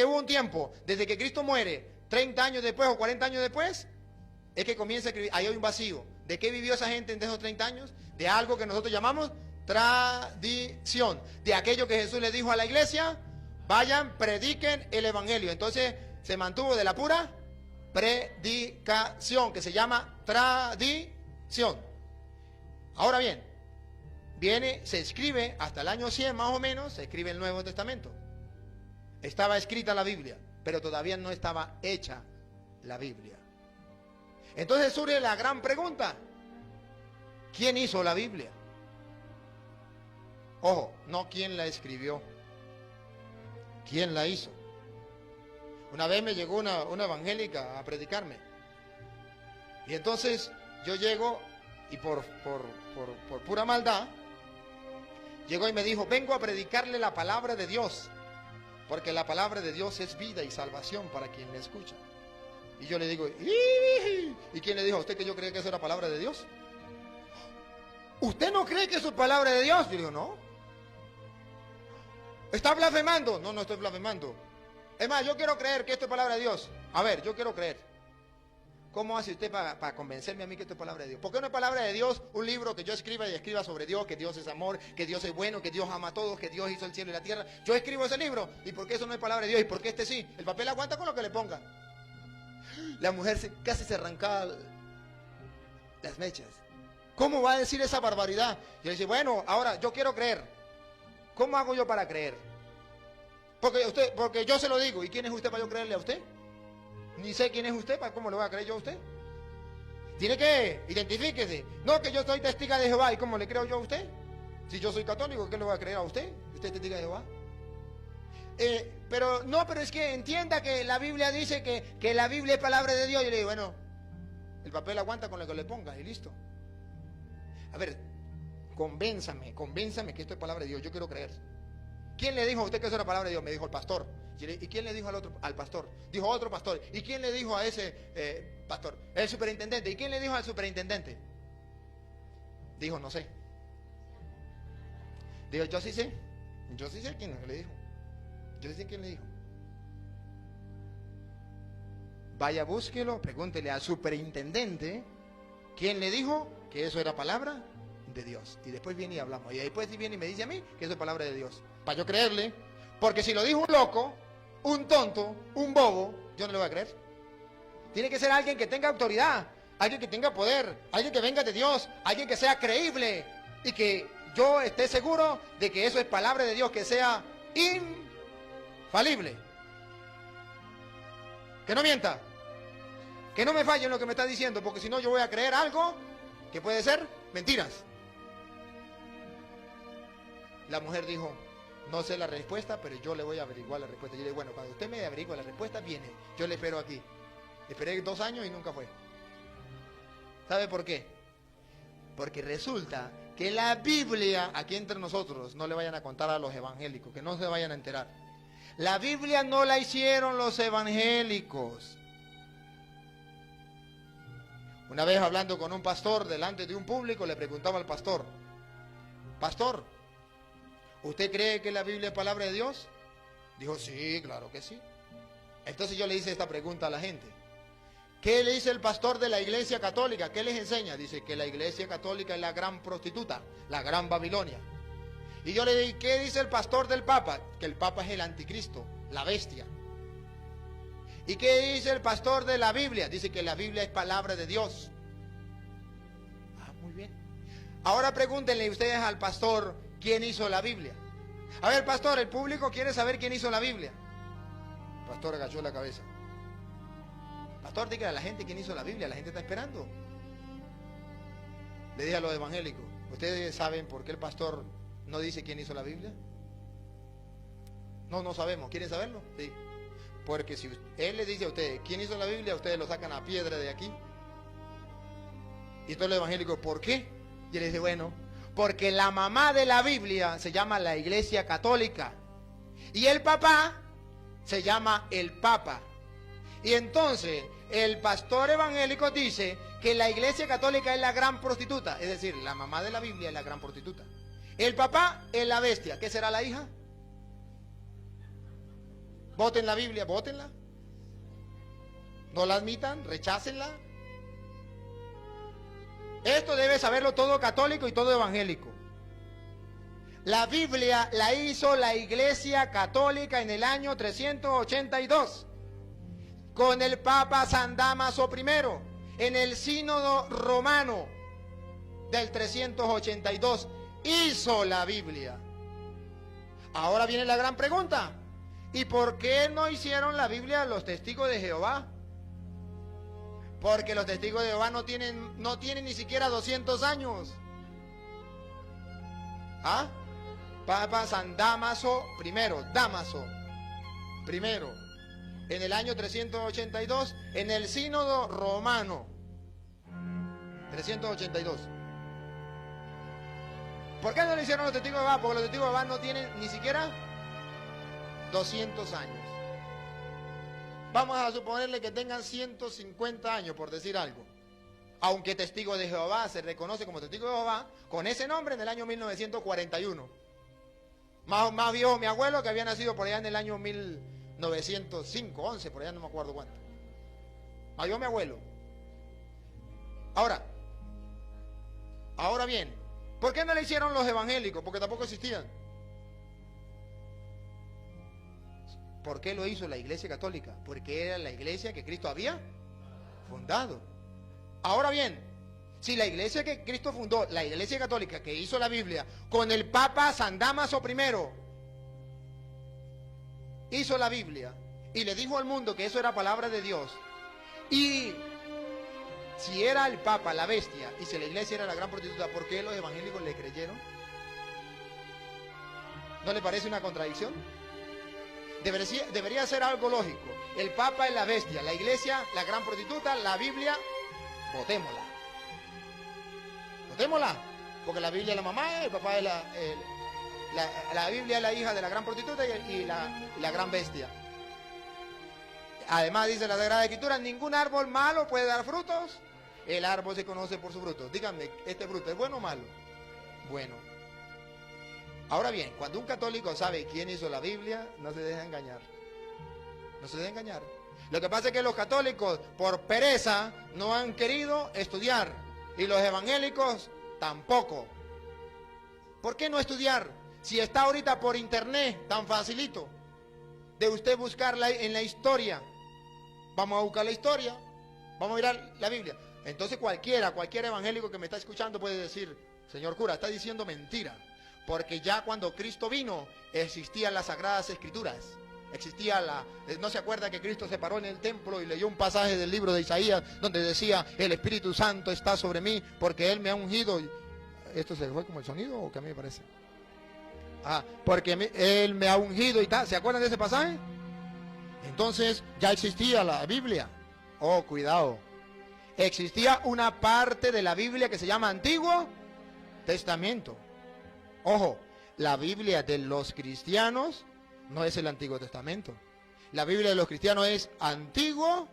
hubo un tiempo, desde que Cristo muere, 30 años después o 40 años después, es que comienza a escribir. Ahí hay un vacío. ¿De qué vivió esa gente en esos 30 años? De algo que nosotros llamamos tradición. De aquello que Jesús le dijo a la iglesia: vayan, prediquen el evangelio. Entonces se mantuvo de la pura predicación, que se llama tradición. Ahora bien, se escribe hasta el año 100 más o menos, se escribe el Nuevo Testamento. Estaba escrita la Biblia, pero todavía no estaba hecha la Biblia. Entonces surge la gran pregunta: ¿quién hizo la Biblia? Ojo, no quién la escribió, ¿quién la hizo? Una vez me llegó una evangélica a predicarme, y entonces yo llego y por pura maldad llegó y me dijo: vengo a predicarle la palabra de Dios, porque la palabra de Dios es vida y salvación para quien la escucha. Y yo le digo: ¿y quién le dijo a usted que yo creía que eso era palabra de Dios? ¿Usted no cree que eso es palabra de Dios? Yo digo: no. ¿Está blasfemando? No, no estoy blasfemando. Es más, yo quiero creer que esto es palabra de Dios. A ver, yo quiero creer. ¿Cómo hace usted para convencerme a mí que esto es palabra de Dios? ¿Por qué no es palabra de Dios un libro que yo escriba y escriba sobre Dios, que Dios es amor, que Dios es bueno, que Dios ama a todos, que Dios hizo el cielo y la tierra? Yo escribo ese libro. ¿Y por qué eso no es palabra de Dios? ¿Y por qué este sí? El papel aguanta con lo que le ponga. La mujer casi se arrancaba las mechas. ¿Cómo va a decir esa barbaridad? Y le dice: bueno, ahora yo quiero creer. ¿Cómo hago yo para creer? Porque yo se lo digo. ¿Y quién es usted para yo creerle a usted? Ni sé quién es usted, ¿cómo le voy a creer yo a usted? Tiene que, identifíquese. No, que yo soy testigo de Jehová. ¿Y cómo le creo yo a usted? Si yo soy católico, ¿qué le voy a creer a usted? ¿Usted es testigo de Jehová? Pero es que entienda que la Biblia dice que la Biblia es palabra de Dios. Yo le digo: bueno, el papel aguanta con lo que le ponga y listo. A ver, convénzame que esto es palabra de Dios. Yo quiero creer. ¿Quién le dijo a usted que eso era palabra de Dios? Me dijo el pastor. ¿Y quién le dijo al pastor? Dijo otro pastor. ¿Y quién le dijo a ese pastor? El superintendente. ¿Y quién le dijo al superintendente? Dijo: no sé. Dijo: yo sí sé. Yo sí sé quién le dijo. Yo sí sé quién le dijo. Vaya, búsquelo, pregúntele al superintendente quién le dijo que eso era palabra de Dios. Y después viene y hablamos. Y después viene y me dice a mí que eso es palabra de Dios. Para yo creerle. Porque si lo dijo un loco, un tonto, un bobo, yo no le voy a creer. Tiene que ser alguien que tenga autoridad, alguien que tenga poder, alguien que venga de Dios, alguien que sea creíble y que yo esté seguro de que eso es palabra de Dios, que sea infalible. Que no mienta, que no me falle en lo que me está diciendo, porque si no yo voy a creer algo que puede ser mentiras. La mujer dijo: no sé la respuesta, pero yo le voy a averiguar la respuesta. Yo le digo: bueno, cuando usted me averigua la respuesta, viene. Yo le espero aquí. Esperé 2 años y nunca fue. ¿Sabe por qué? Porque resulta que la Biblia, aquí entre nosotros, no le vayan a contar a los evangélicos, que no se vayan a enterar. La Biblia no la hicieron los evangélicos. Una vez hablando con un pastor delante de un público, le preguntaba al pastor: pastor, ¿usted cree que la Biblia es palabra de Dios? Dijo: sí, claro que sí. Entonces yo le hice esta pregunta a la gente: ¿qué le dice el pastor de la iglesia católica? ¿Qué les enseña? Dice que la iglesia católica es la gran prostituta, la gran Babilonia. Y yo le dije: ¿qué dice el pastor del Papa? Que el Papa es el anticristo, la bestia. ¿Y qué dice el pastor de la Biblia? Dice que la Biblia es palabra de Dios. Ah, muy bien. Ahora pregúntenle ustedes al pastor: ¿quién hizo la Biblia? A ver, pastor, el público quiere saber quién hizo la Biblia. El pastor agachó la cabeza. Pastor, dígale a la gente quién hizo la Biblia. La gente está esperando. Le dije a los evangélicos: ¿ustedes saben por qué el pastor no dice quién hizo la Biblia? No sabemos. ¿Quieren saberlo? Sí. Porque si él le dice a ustedes quién hizo la Biblia, ustedes lo sacan a piedra de aquí. Y entonces los evangélicos: ¿por qué? Y él dice: bueno, porque la mamá de la Biblia se llama la Iglesia Católica y el papá se llama el Papa. Y entonces el pastor evangélico dice que la Iglesia Católica es la gran prostituta, es decir, la mamá de la Biblia es la gran prostituta. El papá es la bestia. ¿Qué será la hija? Voten la Biblia, votenla. No la admitan, rechácenla. Esto debe saberlo todo católico y todo evangélico. La Biblia la hizo la Iglesia Católica en el año 382 con el Papa San Dámaso I en el Sínodo Romano del 382. Hizo la Biblia. Ahora viene la gran pregunta. ¿Y por qué no hicieron la Biblia los testigos de Jehová? Porque los testigos de Jehová no tienen ni siquiera 200 años. ¿Ah? Papa San Dámaso I, Dámaso I, en el año 382, en el Sínodo Romano. 382. ¿Por qué no lo hicieron los testigos de Jehová? Porque los testigos de Jehová no tienen ni siquiera 200 años. Vamos a suponerle que tengan 150 años, por decir algo. Aunque testigo de Jehová se reconoce como testigo de Jehová, con ese nombre en el año 1941. Más viejo mi abuelo, que había nacido por allá en el año 1905, 11, por allá no me acuerdo cuánto. Más viejo mi abuelo. Ahora bien, ¿por qué no le hicieron los evangélicos? Porque tampoco existían. ¿Por qué lo hizo la Iglesia Católica? Porque era la iglesia que Cristo había fundado. Ahora bien, si la iglesia que Cristo fundó, la Iglesia Católica que hizo la Biblia, con el Papa San Dámaso I, hizo la Biblia y le dijo al mundo que eso era palabra de Dios, y si era el Papa la bestia y si la iglesia era la gran prostituta, ¿por qué los evangélicos le creyeron? ¿No le parece una contradicción? Debería ser algo lógico. El Papa es la bestia, la iglesia la gran prostituta, la Biblia, votémosla. Votémosla, porque la Biblia es la mamá, el papá es la Biblia es la hija de la gran prostituta y la gran bestia. Además dice la Sagrada Escritura, ningún árbol malo puede dar frutos, el árbol se conoce por sus frutos. Díganme, ¿este fruto es bueno o malo? Bueno. Ahora bien, cuando un católico sabe quién hizo la Biblia, no se deja engañar. No se deja engañar. Lo que pasa es que los católicos, por pereza, no han querido estudiar. Y los evangélicos, tampoco. ¿Por qué no estudiar? Si está ahorita por internet, tan facilito, de usted buscarla en la historia. Vamos a buscar la historia, vamos a mirar la Biblia. Entonces cualquier evangélico que me está escuchando puede decir, señor cura, está diciendo mentira. Porque ya cuando Cristo vino, existían las Sagradas Escrituras. No se acuerda que Cristo se paró en el templo y leyó un pasaje del libro de Isaías donde decía, el Espíritu Santo está sobre mí porque Él me ha ungido. ¿Esto se fue como el sonido o qué a mí me parece? Porque Él me ha ungido y tal. ¿Se acuerdan de ese pasaje? Entonces ya existía la Biblia. Oh, cuidado. Existía una parte de la Biblia que se llama Antiguo Testamento. Ojo, la Biblia de los cristianos no es el Antiguo Testamento. La Biblia de los cristianos es Antiguo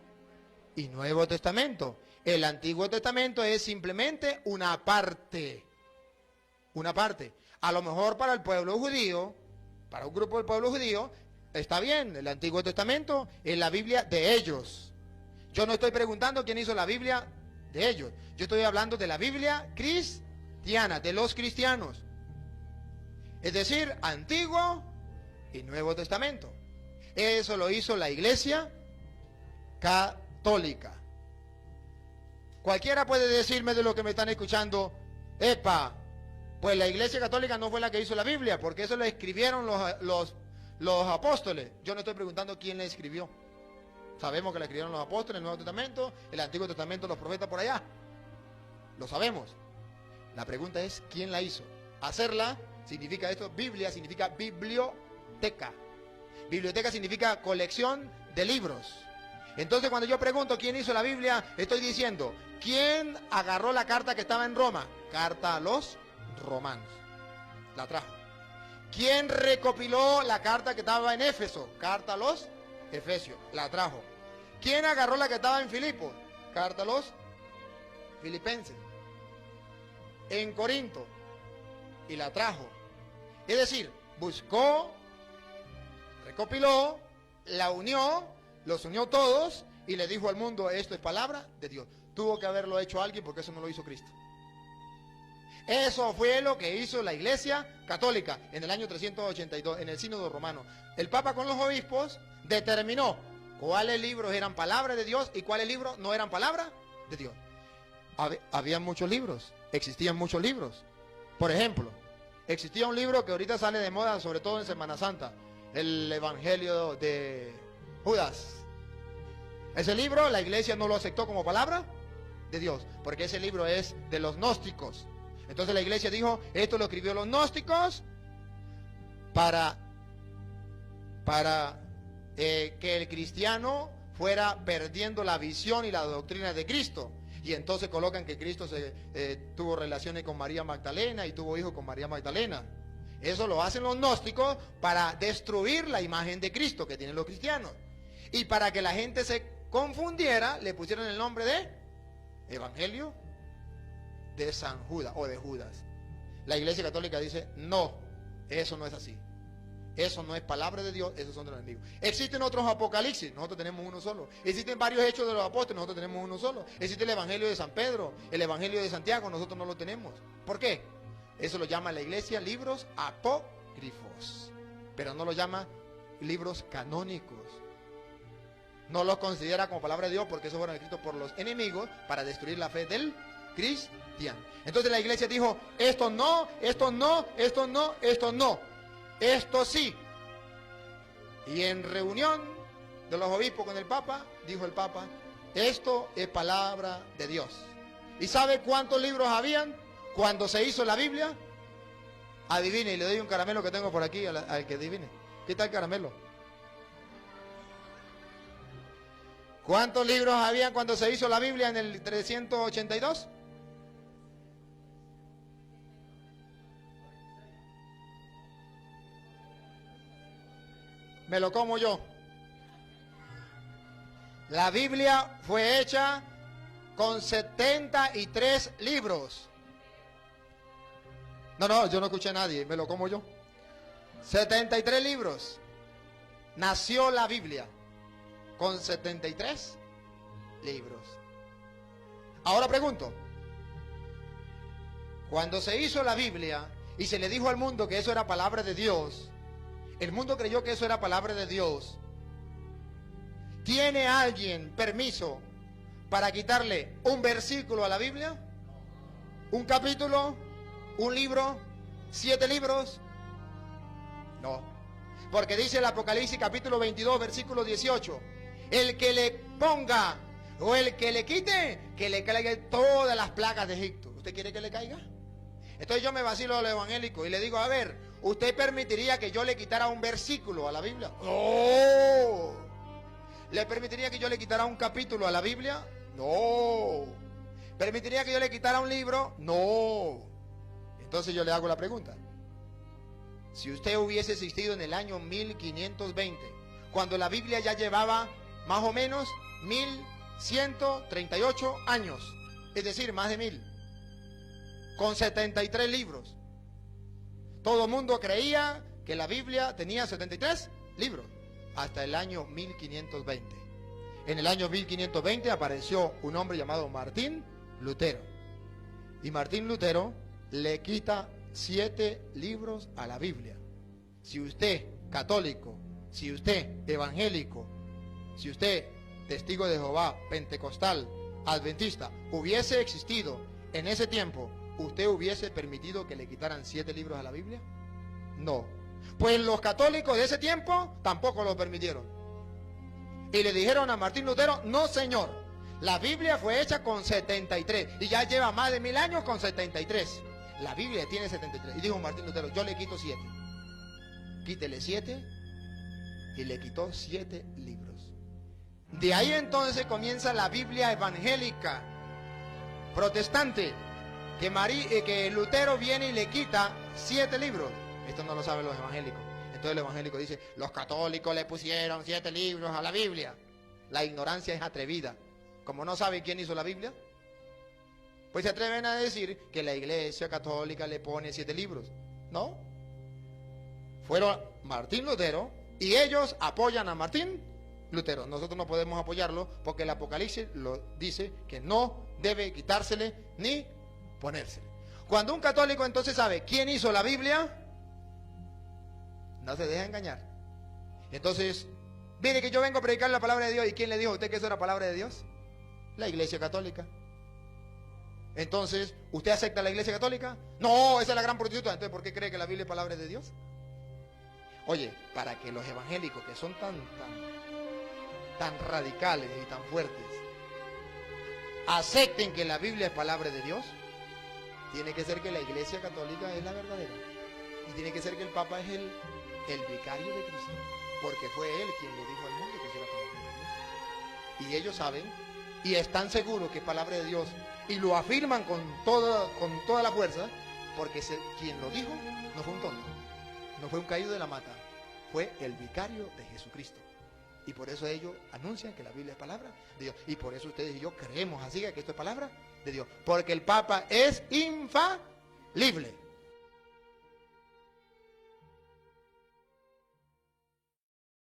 y Nuevo Testamento. El Antiguo Testamento es simplemente una parte. Una parte. A lo mejor para el pueblo judío, para un grupo del pueblo judío, está bien. El Antiguo Testamento es la Biblia de ellos. Yo no estoy preguntando quién hizo la Biblia de ellos. Yo estoy hablando de la Biblia cristiana, de los cristianos. Es decir, Antiguo y Nuevo Testamento. Eso lo hizo la Iglesia Católica. Cualquiera puede decirme de lo que me están escuchando, epa, pues la Iglesia Católica no fue la que hizo la Biblia, porque eso lo escribieron los apóstoles. Yo no estoy preguntando quién la escribió. Sabemos que la escribieron los apóstoles, el Nuevo Testamento, el Antiguo Testamento, los profetas por allá. Lo sabemos. La pregunta es, ¿quién la hizo? Hacerla significa esto, Biblia significa biblioteca. Biblioteca significa colección de libros. Entonces cuando yo pregunto quién hizo la Biblia, estoy diciendo, ¿quién agarró la carta que estaba en Roma? Carta a los romanos. La trajo. ¿Quién recopiló la carta que estaba en Éfeso? Carta a los efesios. La trajo. ¿Quién agarró la que estaba en Filipos? Carta a los filipenses. En Corinto. Y la trajo. Es decir, buscó, recopiló la unió, los unió todos y le dijo al mundo, esto es palabra de Dios. Tuvo que haberlo hecho alguien porque eso no lo hizo Cristo. Eso fue lo que hizo la Iglesia Católica en el año 382, en el Sínodo Romano. El Papa con los obispos determinó cuáles libros eran palabra de Dios y cuáles libros no eran palabra de Dios. Había muchos libros, existían muchos libros. Por ejemplo, existía un libro que ahorita sale de moda, sobre todo en Semana Santa, el Evangelio de Judas. Ese libro la Iglesia no lo aceptó como palabra de Dios, porque ese libro es de los gnósticos. Entonces la Iglesia dijo, esto lo escribió los gnósticos para que el cristiano fuera perdiendo la visión y la doctrina de Cristo. Y entonces colocan que Cristo tuvo relaciones con María Magdalena y tuvo hijos con María Magdalena. Eso lo hacen los gnósticos para destruir la imagen de Cristo que tienen los cristianos. Y para que la gente se confundiera, le pusieron el nombre de Evangelio de San Judas o de Judas. La Iglesia Católica dice, no, eso no es así. Eso no es palabra de Dios, esos son de los enemigos. Existen otros apocalipsis, nosotros tenemos uno solo. Existen varios hechos de los apóstoles, nosotros tenemos uno solo. Existe el Evangelio de San Pedro, el Evangelio de Santiago, nosotros no lo tenemos. ¿Por qué? Eso lo llama la Iglesia libros apócrifos, pero no lo llama libros canónicos. No los considera como palabra de Dios porque esos fueron escritos por los enemigos para destruir la fe del cristiano. Entonces la Iglesia dijo, esto no, esto no, esto no, esto no. Esto sí. Y en reunión de los obispos con el Papa, dijo el Papa, esto es palabra de Dios. ¿Y sabe cuántos libros habían cuando se hizo la Biblia? Adivine, y le doy un caramelo que tengo por aquí al que adivine. ¿Qué está el caramelo? ¿Cuántos libros habían cuando se hizo la Biblia en el 382? Me lo como yo. La Biblia fue hecha con 73 libros. No, yo no escuché a nadie, me lo como yo. 73 libros. Nació la Biblia con 73 libros. Ahora pregunto, cuando se hizo la Biblia y se le dijo al mundo que eso era palabra de Dios, el mundo creyó que eso era palabra de Dios. ¿Tiene alguien permiso para quitarle un versículo a la Biblia? ¿Un capítulo? ¿Un libro? ¿7 libros? No. Porque dice el Apocalipsis capítulo 22, versículo 18. El que le ponga o el que le quite, que le caiga todas las plagas de Egipto. ¿Usted quiere que le caiga? Entonces yo me vacilo al evangélico y le digo, a ver, ¿usted permitiría que yo le quitara un versículo a la Biblia? No. ¿Le permitiría que yo le quitara un capítulo a la Biblia? No. ¿Permitiría que yo le quitara un libro? No. Entonces yo le hago la pregunta. Si usted hubiese existido en el año 1520, cuando la Biblia ya llevaba más o menos 1138 años, es decir, más de 1000, con 73 libros, todo el mundo creía que la Biblia tenía 73 libros, hasta el año 1520. En el año 1520 apareció un hombre llamado Martín Lutero. Y Martín Lutero le quita 7 libros a la Biblia. Si usted, católico, si usted, evangélico, si usted, testigo de Jehová, pentecostal, adventista, hubiese existido en ese tiempo, ¿usted hubiese permitido que le quitaran 7 libros a la Biblia? No. Pues los católicos de ese tiempo tampoco lo permitieron. Y le dijeron a Martín Lutero, no señor, la Biblia fue hecha con 73 y ya lleva más de 1000 años con 73. La Biblia tiene 73. Y dijo Martín Lutero, yo le quito 7. Quítele 7 y le quitó 7 libros. De ahí entonces comienza la Biblia evangélica protestante, que Lutero viene y le quita 7 libros. Esto no lo saben los evangélicos. Entonces el evangélico dice, los católicos le pusieron 7 libros a la Biblia. La ignorancia es atrevida. Como no saben quién hizo la Biblia, pues se atreven a decir que la Iglesia Católica le pone 7 libros. No. Fueron Martín Lutero Y ellos apoyan a Martín Lutero. Nosotros no podemos apoyarlo porque el Apocalipsis lo dice que no debe quitársele ni ponérsele. Cuando un católico entonces sabe quién hizo la Biblia, no se deja engañar. Entonces, mire que yo vengo a predicar la palabra de Dios. ¿Y quién le dijo a usted que eso era palabra de Dios? La Iglesia Católica. Entonces, ¿usted acepta la Iglesia Católica? No, esa es la gran prostituta. Entonces, ¿por qué cree que la Biblia es palabra de Dios? Oye, para que los evangélicos que son tan radicales y tan fuertes acepten que la Biblia es palabra de Dios, tiene que ser que la Iglesia Católica es la verdadera. Y tiene que ser que el Papa es el vicario de Cristo. Porque fue él quien le dijo al mundo que eso era palabra de Dios. Y ellos saben y están seguros que es palabra de Dios. Y lo afirman con toda la fuerza, porque quien lo dijo no fue un tonto, no fue un caído de la mata, fue el vicario de Jesucristo. Y por eso ellos anuncian que la Biblia es palabra de Dios. Y por eso ustedes y yo creemos así que esto es palabra de Dios. Porque el Papa es infalible.